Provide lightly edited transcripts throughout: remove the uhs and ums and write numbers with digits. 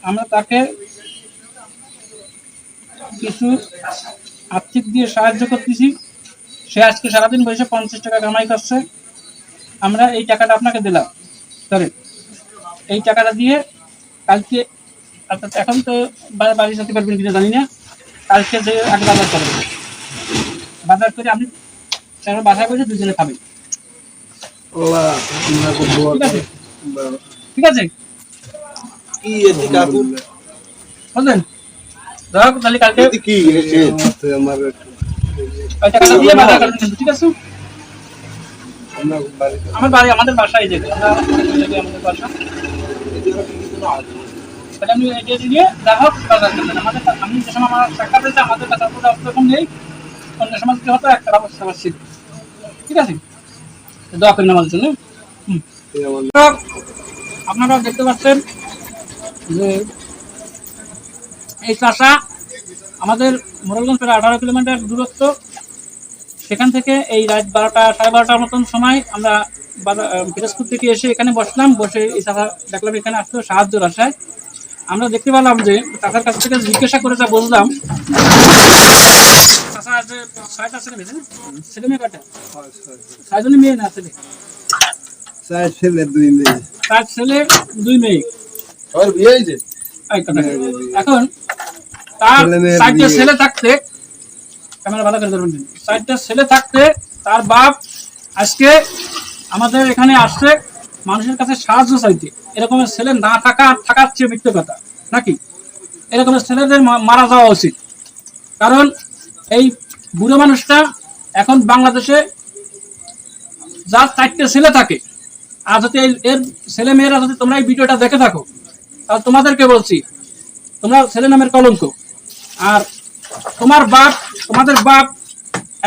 আমরা তাকে কিছু আর্থিক দিয়ে সাহায্য করতেছি। সে আজকে সারাদিন বসে 50 টাকা কামাই করছে, আমরা এই টাকাটা আপনাকে দিলাম। সরি, এই টাকাটা দিয়ে কালকে এখন তো বাড়ি যেতে পারবেন কিনা জানি না, কালকে যে আগে বাজার করবেন, বাজার করে আপনি বাসায় বসে দুজনে খাবেন। ঠিক আছে, ঠিক আছে, বুঝলেন? তাহলে কালকে টাকাটা দিয়ে বাজার করবেন, ঠিক আছে? আমাদের বাসায় যে আমাদের বাসা, আমি এটা দিয়ে যা হোক বাজার করবেন। আমি যে সময় আমার টাকা পেয়েছে আমাদের কাছে রকম নেই, অন্য সময় হয়তো একটা অবস্থা পাচ্ছি। ঠিক আছে, দোয়া করেন আমাদের জন্য। আপনারা দেখতে পাচ্ছেন যে এই চাষা আমাদের মোড়লগঞ্জ প্রায় 18 কিলোমিটার দূরত্ব। সেখান থেকে এই রাত 12টা 12:30 মতন সময় আমরা পিরোজপুর থেকে এসে এখানে বসলাম, বসে এই চাষা দেখলাম এখানে আসলো সাহায্যের আশায়। আমরা দেখতে পেলাম যে চাষার কাছ থেকে জিজ্ঞাসা করে যা বুঝলাম, চাষা আছে 6টা ছেলে মেয়ে, ছেলে মেয়ে কয়টা? 6 জনের মেয়ে না ছেলে? 4 ছেলে 2 মেয়ে। 4 ছেলে 2 মেয়ে। আর বিয়ে হয়েছে? এখন তার 4টা ছেলে থাকতে, ক্যামেরা ভালো করে ধরবেন, 4টা ছেলে থাকতে তার বাপ আজকে আমাদের এখানে আসছে মানুষের কাছে সাহায্য চাইতে। এরকমের ছেলে না থাকার চেয়ে মিথ্যে কথা নাকি? এরকমের ছেলেদের মারা যাওয়া উচিত। কারণ এই বুড়ো মানুষটা এখন বাংলাদেশে যার 4টে ছেলে থাকে, আর যদি এর ছেলে মেয়েরা যদি তোমরা এই ভিডিওটা দেখে থাকো, তাহলে তোমাদেরকে বলছি তোমরা ছেলে নামের কলঙ্ক। আর তোমাদের বাপ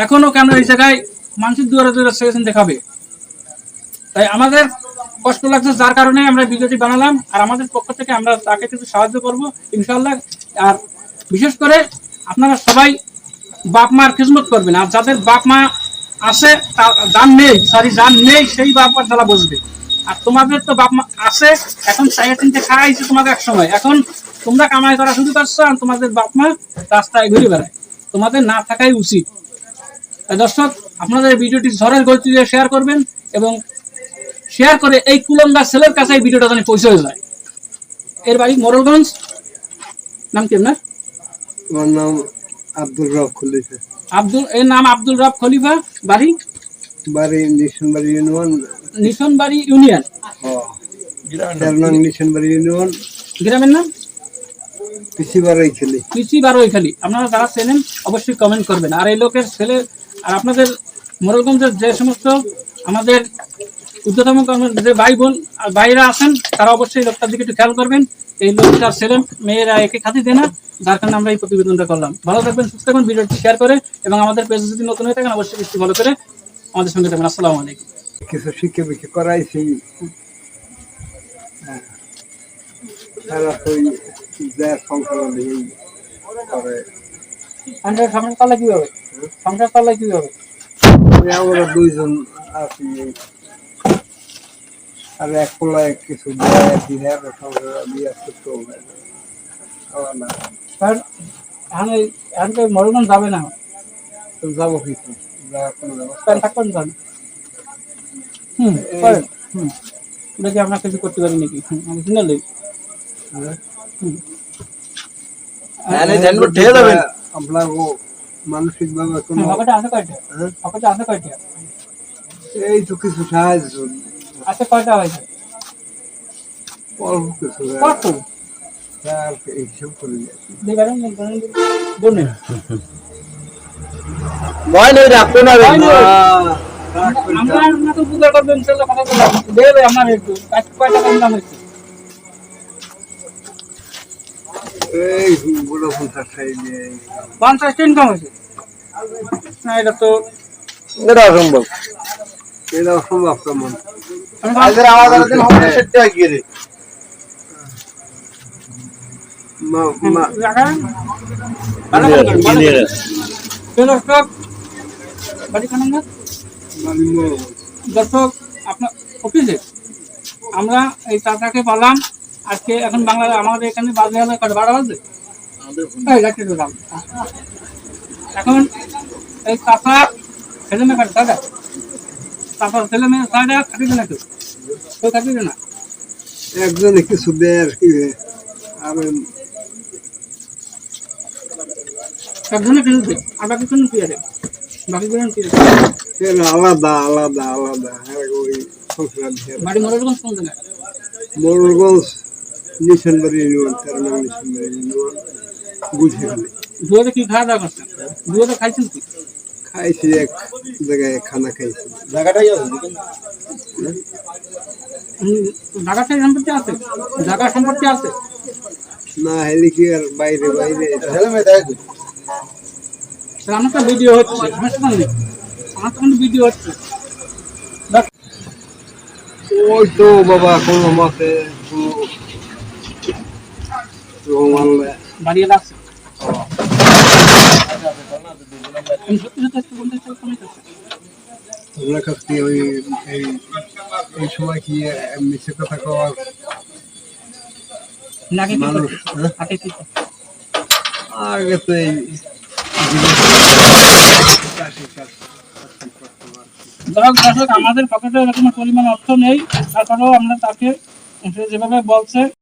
এখনো কেন এই জায়গায় মানুষের দুয়ারে দুয়ারে সেশন দেখাবে? তাই আমাদের কষ্ট লাগছে, যার কারণে আমরা ভিডিওটি বানালাম। আর আমাদের পক্ষ থেকে আমরা তাকে কিছু সাহায্য করব ইনশাআল্লাহ। আর বিশেষ করে আপনারা সবাই বাপ মার খিদমত করবেন। আর যাদের বাপ মা আছে জান নেই সেই বাপ মার জ্বালা বসবে। আর তোমাদের তো বাপ মা আছে, এখন 4-3টে খাইছে তোমাদের এক সময়, এখন তোমরা কামাই করা শুরু করছো আর তোমাদের বাপ মা রাস্তায় ঘুরে বেড়ায়। তোমাদের না থাকাই উচিত। দর্শক, আপনাদের ভিডিওটি ঝড়ের গতি দিয়ে শেয়ার করবেন এবং শেয়ার করে এই কুলঙ্গা ছেলের কাছে এই ভিডিওটা জানি পৌঁছে যায়। এর বাড়ি মোড়লগঞ্জ। নাম কি আপনার? আমার নাম আব্দুল রব খলিফা। এর নাম আব্দুল রব খলিফা। বাড়ি নিশনবাড়ি ইউনিয়ন। নিশনবাড়ি ইউনিয়ন। নিশনবাড়ি ইউনিয়ন। গ্রামের নাম পিসি বারোইখালী। আপনারা যারা চেনেন অবশ্যই কমেন্ট করবেন। আর এই লোকের ছেলে আর আপনাদের মোড়লগঞ্জের যে সমস্ত আমাদের ঊর্ধ্বতম যে ভাই বোন আর ভাইরা আছেন, তারা অবশ্যই লোকটার দিকে একটু খেয়াল করবেন। এই লোকটার ছেলে মেয়েরা একে খাতি দেয় না, যার কারণে আমরা এই প্রতিবেদনটা করলাম। ভালো থাকবেন, সুস্থ থাকবেন, ভিডিওটি শেয়ার করে এবং আমাদের পেজ যদি নতুন হয়ে থাকেন অবশ্যই একটু ভালো করে আমাদের সঙ্গে থাকবেন। আসসালামু আলাইকুম। কিছু শিক্ষা বিক্ষা করাইছি, সংসার কিভাবে আমরা 2 জন আছি, আর এক পোলায় কিছু মোড়লগঞ্জ যাবে না? যাবো কিছু থাকবেন। দেখি আমরা কিছু করতে পারি নাকি শুনলে আপনার মানসিক ভাবে এই তো কিছু সাহায্য আছে। কয়টা হয়েছে? অল্প কিছু হিসাব করে ইনকাম হয়েছে না? এটা তো অসম্ভব। এটা অসম্ভব কেমন? দর্শক, আপনার অফিসে আমরা এই চাচাকে পালাম আজকে এখন বাংলা আমাদের এখানে বাজে হলে 12 বাজে। এই রাখতে তো দাম। এখন এই কাকা ছেলে মেয়ে কাটে দাদা, তারপর ছেলে মেয়ে সাইডে কাটিবে না কেউ কাটিবে না। একজনে কিছু দেয় আর কি আর একজনে কিছু দেয় আর বাকি কোনো কি আছে, বাকি কোনো কি আছে। আলাদা আলাদা আলাদা হ্যাঁ ওই সংক্রান্তি বাড়ি মোড়লগঞ্জ কোন জায়গায়? মোরগঞ্জ নিশানবাড়ি ইউনিয়ন 13 নং নিশানবাড়ি ইউনিয়ন বুঝে গেলে দুয়ারে কি খাওয়া দাওয়া করছেন? দুয়ারে খাইছেন কি? খাইছি এক জায়গায় খানা খাইছি জায়গাটাই আছে ঢাকা সম্পর্কে আছে, ঢাকা সম্পর্কে আছে। না হেলে কি আর বাইরে বাইরে হেলমেট দেয় আমার তো ভিডিও হচ্ছে, সমস্যা নেই, আমার তো ভিডিও হচ্ছে। ওই তো বাবা কোনো মতে বাড়িয়ে লাগছে সত্যি সত্যি একটু বলতে চাই, কমে যাচ্ছে। তোমরা কাছে ওই এই এই সময় কি মিছে কথা কওয়া নাকি কি মানুষ করছে? হাতে কি করছে? আগে তো এই দর্শক আমাদের পকেটে এরকম পরিমাণ অর্থ নেই, তারপরেও আমরা তাকে সে যেভাবে বলছে